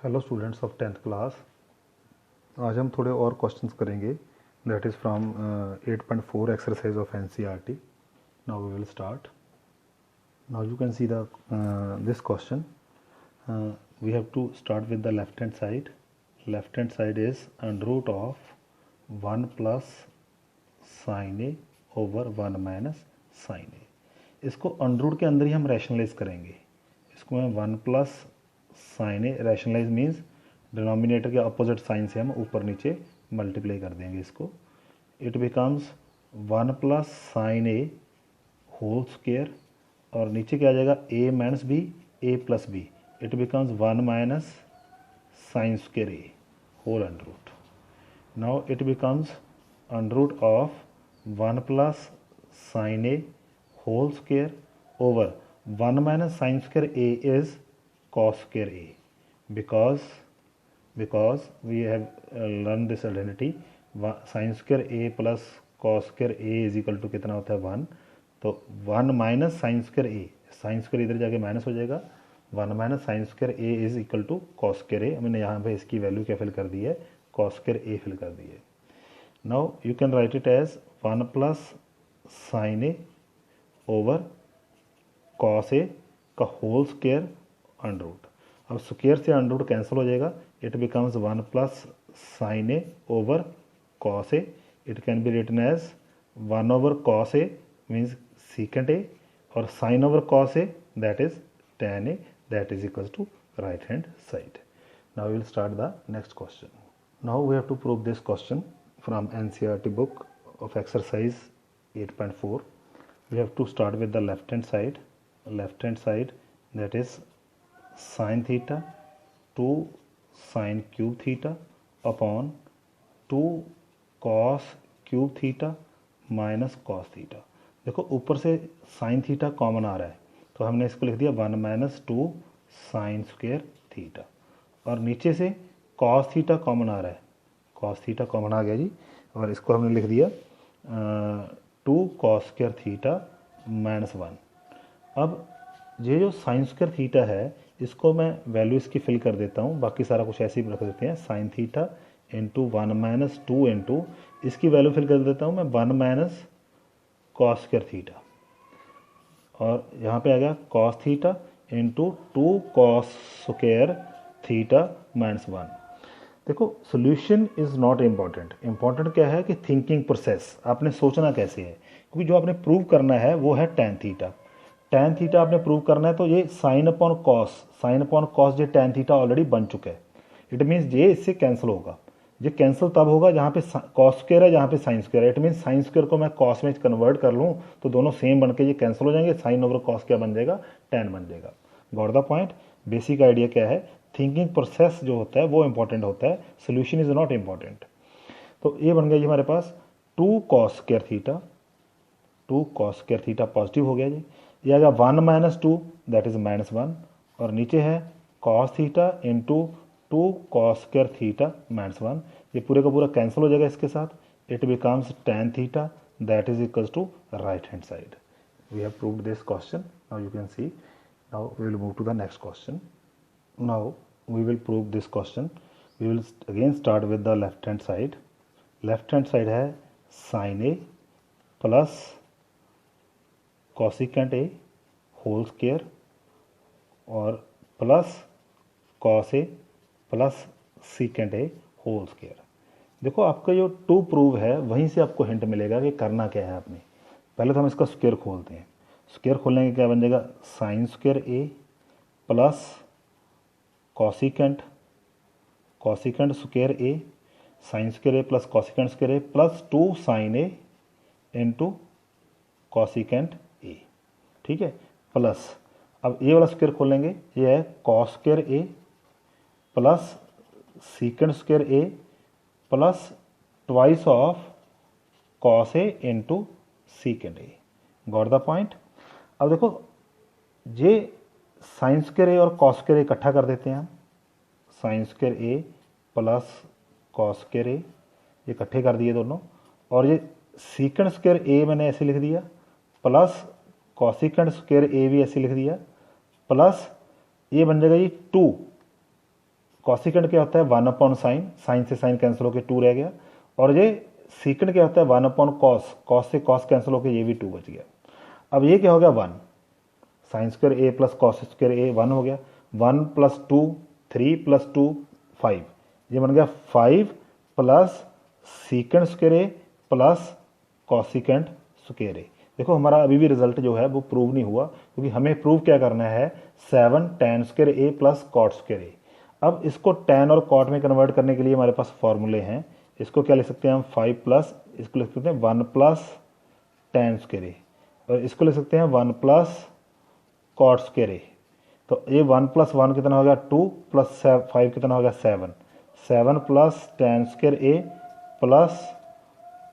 Hello students of 10th class. आज हम थोड़े और क्वेश्चंस करेंगे that is from 8.4 exercise of NCERT. Now we will start. Now you can see the this question. We have to start with the left hand side. Left hand side is under root of 1 plus sine A over 1 minus sine a. इसको under root के अंदर ही हम rationalise करेंगे। इसको मैं 1 plus sine a, rationalize means denominator के opposite sign से हम ऊपर नीचे मल्टीप्लाई कर देंगे इसको। It becomes 1 plus sine a whole square, और नीचे क्या आ जाएगा a minus b, a plus b. It becomes 1 minus sine square a whole under root. Now it becomes under root of 1 plus sine a whole square over 1 minus sin square a is cos square a, because we have learned this identity sin square a plus cos square a is equal to कितना होता है 1। तो 1 minus sine square a, sine square इधर जाके minus हो जाएगा। 1 minus sine square a is equal to cos square a. मैंने यहाँ पे इसकी वैल्यू क्या फिल कर दी है, कॉस स्क्वायर ए फिल कर दी है। Now you can write it as 1 plus sine A over cos a का होल स्क्वायर अंडर रूट। अब स्क्वायर से अंडर रूट कैंसिल हो जाएगा। It becomes 1 plus sine A over cos a. It can be written as 1 over cos a means secant a, और sine over cos a that is tan a, that is equal to right hand side. Now we will start the next question. Now we have to prove this question from NCERT book of exercise 8.4. We have to start with the left hand side. Left hand side, that is sin theta 2 sin cube theta upon 2 cos cube theta minus cos theta। देखो ऊपर से sin theta common आ रहा है, तो हमने इसको लिख दिया 1 माइनस 2 साइन स्क्वेयर थीटा, और नीचे से cos थीटा कॉमन आ रहा है, cos थीटा कॉमन आ गया जी, और इसको हमने लिख दिया 2 cos स्क्वेयर थीटा माइनस 1। अब ये जो साइन स्क्वायर थीटा है इसको मैं वैल्यू इसकी फिल कर देता हूँ, बाकी सारा कुछ ऐसे ही रख देते हैं। Sine theta into 1 minus 2 into इसकी वैल्यू फिल कर देता हूँ मैं 1 माइनस कॉस स्क्वायर थीटा, और यहाँ पे आ गया cos theta into 2 cos square theta minus 1। देखो solution is not important, important क्या है कि थिंकिंग प्रोसेस, आपने सोचना कैसे है, क्योंकि जो आपने प्रूव करना है वो है टैन थीटा। टैन थीटा आपने प्रूव करना है, तो ये साइन अपॉन कॉस ये टैन थीटा ऑलरेडी बन चुका है। इट मीन्स ये इससे कैंसिल होगा। ये कैंसिल तब होगा जहाँ पे कॉस स्क्वायर है, जहाँ पे साइन स्क्वायर है। इट मीन्स साइन स्क्वायर को मैं कॉस में कन्वर्ट कर लूँ तो दोनों सेम बन के ये कैंसिल हो जाएंगे। साइन ओवर कॉस क्या बन जाएगा, टैन बन जाएगा। Got the point. Basic idea क्या है, थिंकिंग प्रोसेस जो होता है वो इंपॉर्टेंट होता है, सोल्यूशन इज नॉट इम्पॉर्टेंट। तो ये बन गया जी हमारे पास 2 cos square theta, 2 cos square theta positive हो गया जी। ये आ गया 1 माइनस 2 दैट इज माइनस 1, और नीचे है cos theta into 2 cos square theta minus 1। ये पूरे का पूरा कैंसिल हो जाएगा इसके साथ। It becomes tan theta that is equal to right hand side. We have proved this question. Now you can see. Now we will move to the next question. Now we will prove this question. We will again start with the left hand side. Left hand side है sin a plus cosecant a whole square और plus cos a plus secant a whole square। देखो आपका जो to prove है वहीं से आपको hint मिलेगा कि करना क्या है आपने। पहले तो हम इसका स्क्वायर खोलते हैं। स्क्वायर खोलने के क्या बन जाएगा, sign square A plus cosecant square a, sine square A plus cosecant square A plus 2 sign A into cosecant A. ठीक है, प्लस अब ये वाला स्क्वायर खोलेंगे, ये है cos square A plus secant square A plus twice of cos A into secant A. Got the point. अब देखो ये साइन स्क्वायर ए और कॉस स्क्वायर ए इकट्ठा कर देते हैं हम। Sign square A plus cos square ए इकट्ठे कर दिए दोनों, और ये सीकेंट स्क्वायर ए मैंने ऐसे लिख दिया प्लस कॉसिकेंट स्क्वायर ए भी ऐसे लिख दिया, प्लस ये बन जाएगा ये 2 कॉसिकेंड क्या होता है 1 साइन, साइन से साइन कैंसिल होकर 2 रह गया, और ये सीकेंड क्या होता है 1 कॉस से कॉस कैंसिल होकर ये भी 2 बच गया। अब ये क्या हो गया 1, sign square A plus cos square ए 1 हो गया, 1 + 2 3 + 2 5, ये बन गया 5 plus secant square A plus cosecant square ए। देखो हमारा अभी भी रिजल्ट जो है वो प्रूव नहीं हुआ, क्योंकि हमें प्रूव क्या करना है 7 tan square A plus cot square ए। अब इसको tan और कॉट में कन्वर्ट करने के लिए हमारे पास फॉर्मूले हैं। इसको क्या लिख सकते हैं हम 5 प्लस, इसको लिख सकते हैं 1 प्लस tan स्क्वायर ए, और इसको लिख सकते हैं 1 प्लस कॉट स्क्वायर ए। तो ये 1 + 1 कितना हो गया 2 + 5 कितना हो गया 7, 7 plus tan square A plus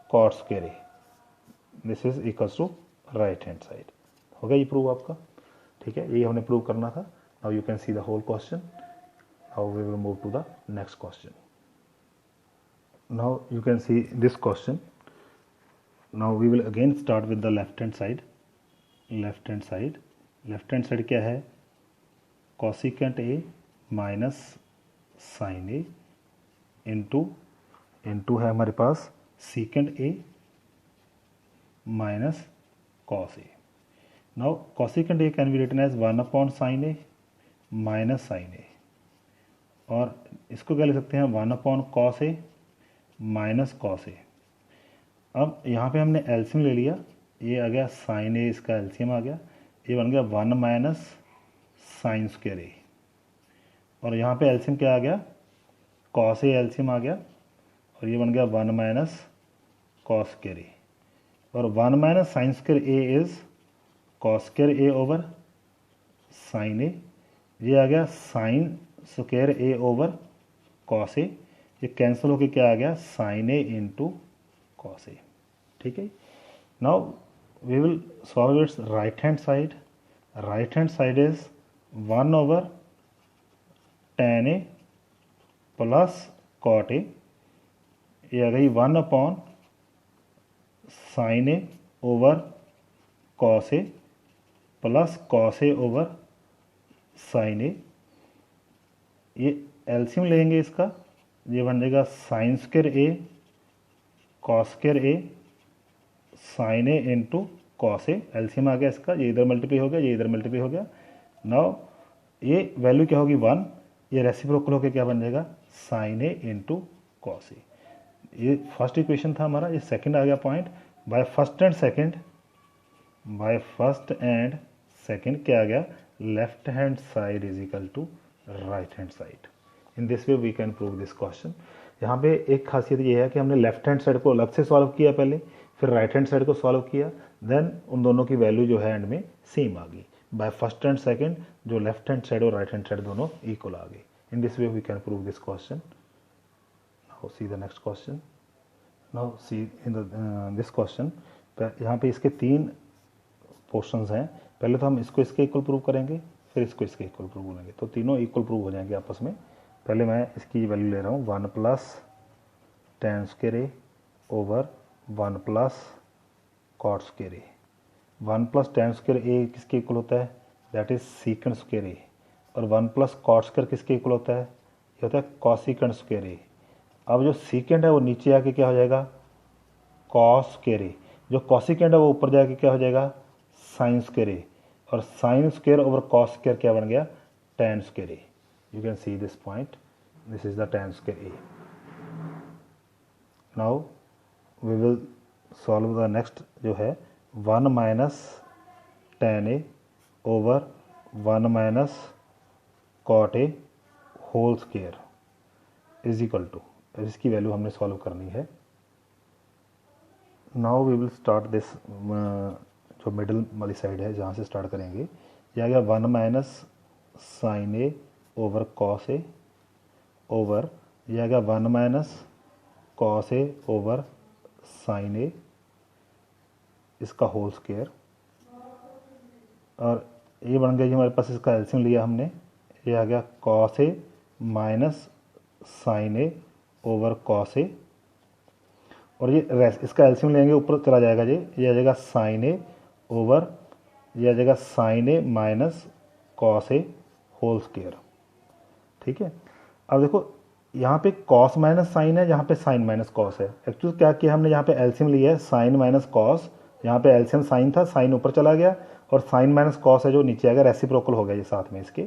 cot square A, this is equals to right hand side. हो गया ये प्रूव आपका, ठीक है, यही हमने प्रूव करना था। Now you can see the whole question. Now we will move to the next question. Now you can see this question. Now we will again start with the left hand side. Left hand side, left hand side क्या है cosecant a minus sine A into है हमारे पास secant a minus cos a. Now cosecant a can be written as 1 sine a minus sine ए, और इसको क्या लिख सकते हैं 1 कॉस ए माइनस कॉस ए। अब यहाँ पे हमने एलसीएम ले लिया, ये आ गया साइन ए, इसका एलसीएम आ गया, ये बन गया 1 माइनस साइन स्क्वायर ए, और यहाँ पे एलसीएम क्या आ गया कॉस ए एलसीएम आ गया, और ये बन गया 1 माइनस कॉस स्क्वायर ए, और 1 minus sine square a is cos square a over sine a, ये आ गया sine square a over cos ए, ये कैंसिल होके क्या आ गया sine A into cos a, ठीक है। Now we will solve its right hand side. Right hand side is 1 over tan a plus cot a, ये आ गई 1 sine A over cos a plus cos A over sine a, ये LCM लेंगे इसका, ये बन जाएगा sign square A cos square a sign A into cos A, LCM आ गया इसका, ये इधर मल्टीप्लाई हो गया, ये इधर मल्टीप्लाई हो गया। नाउ ये वैल्यू क्या होगी 1, ये रेसिप्रोकल होकर क्या बन जाएगा साइन ए इंटू कॉस ए। ये फर्स्ट इक्वेशन था हमारा, ये सेकंड आ गया point. By first and second क्या आ गया left hand side is equal to right hand side. In this way we can prove this question. यहाँ पे एक खासियत ये है कि हमने लेफ्ट हैंड साइड को अलग से सॉल्व किया पहले, फिर राइट हैंड साइड को सॉल्व किया, देन उन दोनों की वैल्यू जो है एंड में सेम आ गई। बाय फर्स्ट एंड सेकंड जो लेफ्ट हैंड साइड और राइट हैंड साइड दोनों इक्वल आ गई। In this way we can prove this question. Now see the next question. Now see in this question, यहाँ पे इसके 3 पोर्शंस हैं। पहले तो हम इसको इसके इक्वल प्रूव करेंगे, फिर इसको इसके इक्वल प्रूव करेंगे, तो तीनों इक्वल प्रूव हो जाएंगे आपस में। पहले मैं इसकी वैल्यू ले रहा हूँ 1 plus tan square a over 1 plus cot square A. 1 plus tan square ए किसके इक्वल होता है that is secant square a, और 1 प्लस कॉट स्क्वायर किसके इक्वल होता है ये होता है कॉसिकेंड स्क्वायर ए। अब जो सीकेंड है वो नीचे आके क्या हो जाएगा कॉस स्क्वायर ए, जो कॉसिकेंड है वो ऊपर जाके क्या हो जाएगा साइन स्क्वायर ए, और sine square over cos square क्या बन गया tan square A. You can see this point, this is the tan square A. Now we will solve the next जो है 1 minus tan A over 1 minus cot A whole square is equal to, इसकी value हमने solve करनी है। Now we will start this, जो middle वाली side है जहाँ से स्टार्ट करेंगे, यह आ गया 1 माइनस साइन ए ओवर कॉस ए ओवर, यह आ गया 1 minus cos A over sine A, इसका होल स्क्वायर, और ये बन गया जी हमारे पास, इसका एलसीएम लिया हमने, ये आ गया cos A minus sine A over cos ए, और ये इसका एलसीएम लेंगे ऊपर चला जाएगा जी, ये आ जाएगा साइन ए ओवर, ये आ जाएगा sine a minus cos A whole square, ठीक है। अब देखो यहाँ पे कॉस माइनस साइन है, यहाँ पे साइन माइनस कॉस है। एक्चुअली क्या किया हमने, यहाँ पे एलसीएम लिया है साइन माइनस कॉस, यहाँ पे एलसीएम साइन था, साइन ऊपर चला गया और साइन माइनस कॉस है जो नीचे आ गया, रेसिप्रोकल हो गया ये साथ में इसके।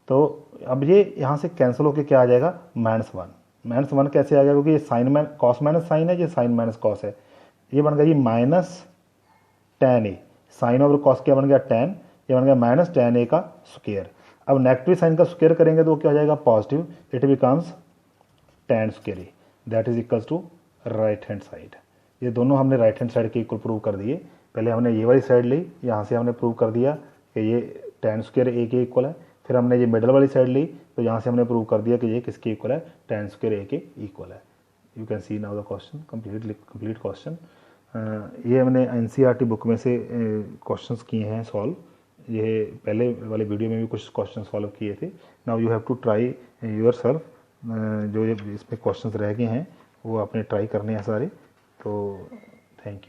तो अब ये यहाँ से कैंसिल होकर क्या आ जाएगा, -1। -1 कैसे आ गया, क्योंकि ये साइन कॉस माइनस साइन है, ये साइन माइनस कॉस है, ये बन गया जी -tan a। Sine over cos क्या बन गया, tan, ये बन गया -tan a का स्क्वायर। अब नेगेटिव साइन का स्क्वायर करेंगे तो क्या हो जाएगा, positive, it becomes tan square a, that is equals to right hand side. ये दोनों हमने राइट हैंड साइड के इक्वल प्रूव कर दिए। पहले हमने ये वाली साइड ली, यहाँ से हमने प्रूव कर दिया कि ये tan स्क्वायर a के इक्वल है। फिर हमने ये मिडल वाली साइड ली, तो यहाँ से हमने प्रूव कर दिया कि ये किसके इक्वल है, tan स्क्वायर a के इक्वल है। You can see now the question complete question. ये हमने एनसीईआरटी बुक में से क्वेश्चंस किए हैं सॉल्व। ये पहले वाले वीडियो में भी कुछ क्वेश्चन सॉल्व किए थे। Now you have to try yourself. जो ये इसमें क्वेश्चंस रह गए हैं वो आपने ट्राई करने हैं सारे। तो थैंक यू।